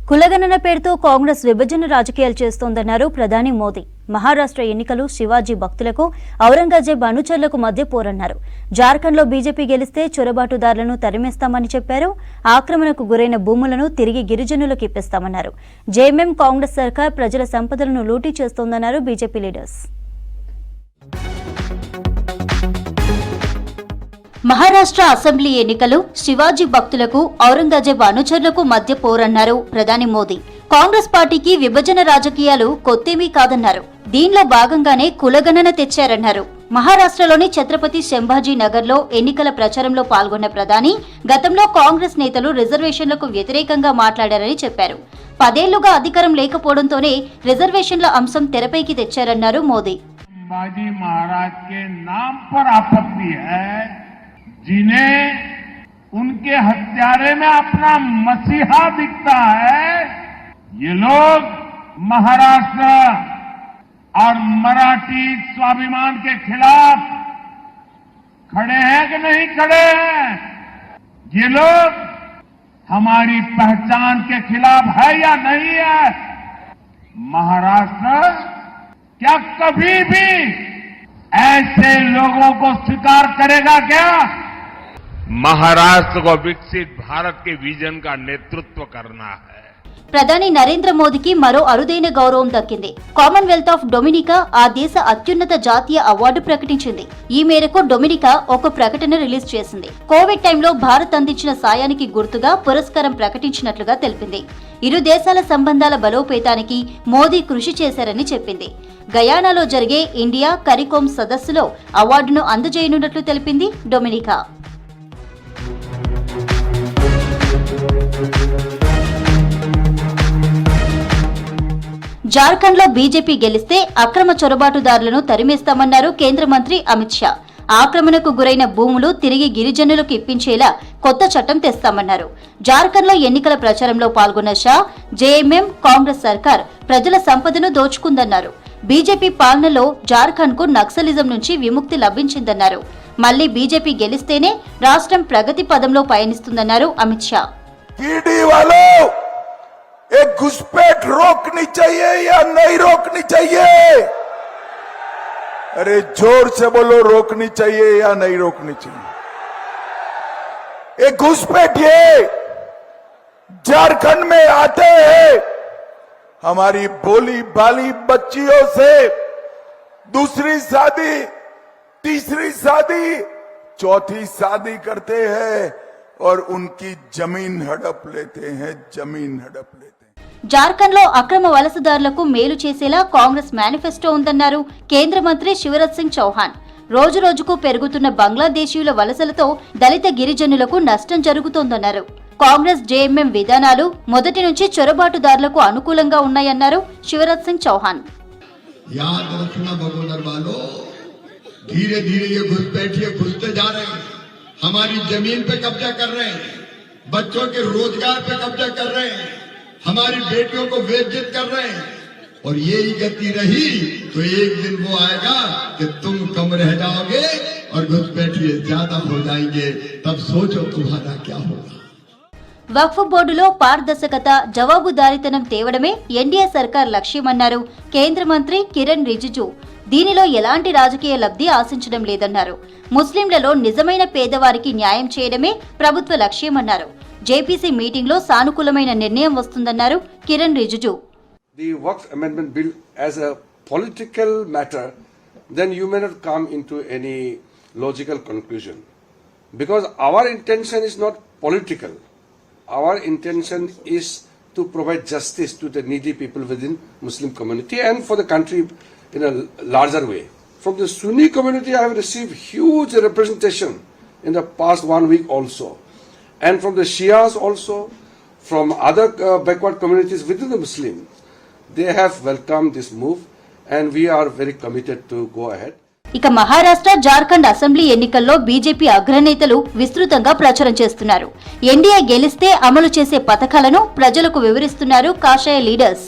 కులగణన పేరుతో కాంగ్రెస్ విభజన రాజకీయాలు చేస్తోందన్నారు ప్రధాని మోదీ. మహారాష్ట్ర ఎన్నికలు శివాజీ భక్తులకు, ఔరంగజేబ్ అనుచరులకు మధ్య పోరన్నారు. జార్ఖండ్లో బీజేపీ గెలిస్తే చొరబాటుదారులను తరిమేస్తామని చెప్పారు. ఆక్రమణకు గురైన భూములను తిరిగి గిరిజనులకు ఇప్పిస్తామన్నారు. జేఎంఎం కాంగ్రెస్ సర్కార్ ప్రజల సంపదలను లూటీ చేస్తోందన్నారు బీజేపీ లీడర్స్. మహారాష్ట్ర అసెంబ్లీ ఎన్నికలు శివాజీ భక్తులకు, ఔరంగజేబ్ అనుచరులకు మధ్య పోరన్నారు ప్రధాని మోదీ. కాంగ్రెస్ పార్టీకి విభజన రాజకీయాలు కొత్తేమీ కాదన్నారు. దీనిలో భాగంగానే కులగణన తెచ్చారన్నారు. మహారాష్ట్రలోని ఛత్రపతి సంభాజీ నగర్లో ఎన్నికల ప్రచారంలో పాల్గొన్న ప్రధాని గతంలో కాంగ్రెస్ నేతలు రిజర్వేషన్లకు వ్యతిరేకంగా మాట్లాడారని చెప్పారు. 10 ఏళ్లుగా అధికారం లేకపోవడంతోనే రిజర్వేషన్ల అంశం తెరపైకి తెచ్చారన్నారు మోదీ. जिन्हें उनके हत्यारे में अपना मसीहा दिखता है, ये लोग महाराष्ट्र और मराठी स्वाभिमान के खिलाफ खड़े हैं कि नहीं खड़े हैं? ये लोग हमारी पहचान के खिलाफ है या नहीं है? महाराष्ट्र क्या कभी भी ऐसे लोगों को स्वीकार करेगा क्या? महाराष्ट्र को विकसित भारत के विजन का नेतृत्व करना है. ప్రధాని నరేంద్ర మోదీకి మరో అరుదైన గౌరవం దక్కింది. కామన్వెల్త్ ఆఫ్ డొమినికా ఆ దేశ అత్యున్నత జాతీయ అవార్డు ప్రకటించింది. ఈ మేరకు డొమినికా ఒక ప్రకటన రిలీజ్ చేసింది. కోవిడ్ టైంలో భారత్ అందించిన సాయానికి గుర్తుగా పురస్కారం ప్రకటించినట్లుగా తెలిపింది. ఇరు దేశాల సంబంధాల బలోపేతానికి మోదీ కృషి చేశారని చెప్పింది. గయానాలో జరిగే ఇండియా కరికోమ్ సదస్సులో అవార్డును అందజేయనున్నట్లు తెలిపింది డొమినికా. జార్ఖండ్లో బీజేపీ గెలిస్తే అక్రమ చొరబాటుదారులను తరిమేస్తామన్నారు కేంద్ర మంత్రి అమిత్ షా. ఆక్రమణకు గురైన భూములు తిరిగి గిరిజనులకు ఇప్పించేలా కొత్త చట్టం తెస్తామన్నారు. జార్ఖండ్లో ఎన్నికల ప్రచారంలో పాల్గొన్న షా జేఎంఎం కాంగ్రెస్ సర్కార్ ప్రజల సంపదను దోచుకుందన్నారు. బీజేపీ పాలనలో జార్ఖండ్కు నక్సలిజం నుంచి విముక్తి లభించిందన్నారు. మళ్లీ బీజేపీ గెలిస్తేనే రాష్ట్రం ప్రగతి పదంలో పయనిస్తుందన్నారు అమిత్ షా. एक घुसपैठ रोकनी चाहिए या नहीं रोकनी चाहिए? अरे जोर से बोलो, रोकनी चाहिए या नहीं रोकनी चाहिए? एक घुसपैठ ये झारखंड में आते हैं, हमारी बोली बाली बच्चियों से दूसरी शादी, तीसरी शादी, चौथी शादी करते हैं और उनकी जमीन हड़प लेते हैं, जमीन हड़प लेते हैं. జార్ఖండ్లో అక్రమ వలసదారులకు మేలు చేసేలా కాంగ్రెస్ మేనిఫెస్టో ఉందన్నారు కేంద్ర మంత్రి శివరాజ్ సింగ్ చౌహాన్. రోజు రోజుకు పెరుగుతున్న బంగ్లాదేశీయుల వలసలతో దళిత గిరిజనులకు నష్టం జరుగుతోందన్నారు. కాంగ్రెస్ జేఎంఎం విధానాలు మొదటి నుంచి చొరబాటుదారులకు అనుకూలంగా ఉన్నాయన్నారు శివరాజ్ సింగ్ చౌహాన్. हमारी जमीन पे कब्जा कर रहे हैं, बच्चों के रोजगार पे कब्जा कर रहे हैं, हमारी बेटियों को बेइज्जत कर रहे हैं. और यही गति रही तो एक दिन वो आएगा कि तुम कम रह जाओगे और घुसपैठिए ज्यादा हो जाएंगे. तब सोचो तुम्हारा क्या होगा. వక్ఫ్ బోర్డులో పారదర్శకత, జవాబుదారీతనం తేవడమే ఎన్డీఏ సర్కార్ లక్ష్యమన్నారు కేంద్ర మంత్రి కిరణ్ రిజిజు. దీనిలో ఎలాంటి రాజకీయ లబ్ధి ఆశించడం లేదన్నారు. ముస్లింలలో నిజమైన పేదవారికి న్యాయం చేయడమే ప్రభుత్వ లక్ష్యమన్నారు. జేపీసీ మీటింగ్ లో సానుకూలమైన నిర్ణయం వస్తుందన్నారు Kiran Rijiju. The Waqf Amendment Bill as a political matter, then you may not come into any logical conclusion. Because our intention is not political. Our intention is to provide justice to the needy people within Muslim community and for the country in a larger way. From the Sunni community, I have received huge representation in the past 1 week also. And from the Shias also, from other backward communities within the Muslims, they have welcomed this move and we are very committed to go ahead. ఇక Maharashtra, Jharkhand assembly ఎన్నికల్లో BJP అగ్రనేతలు విస్తృతంగా ప్రచారం చేస్తున్నారు. NDA గెలిస్తే అమలు చేసే పథకాలను ప్రజలకు వివరిస్తున్నారు కాషాయ లీడర్స్.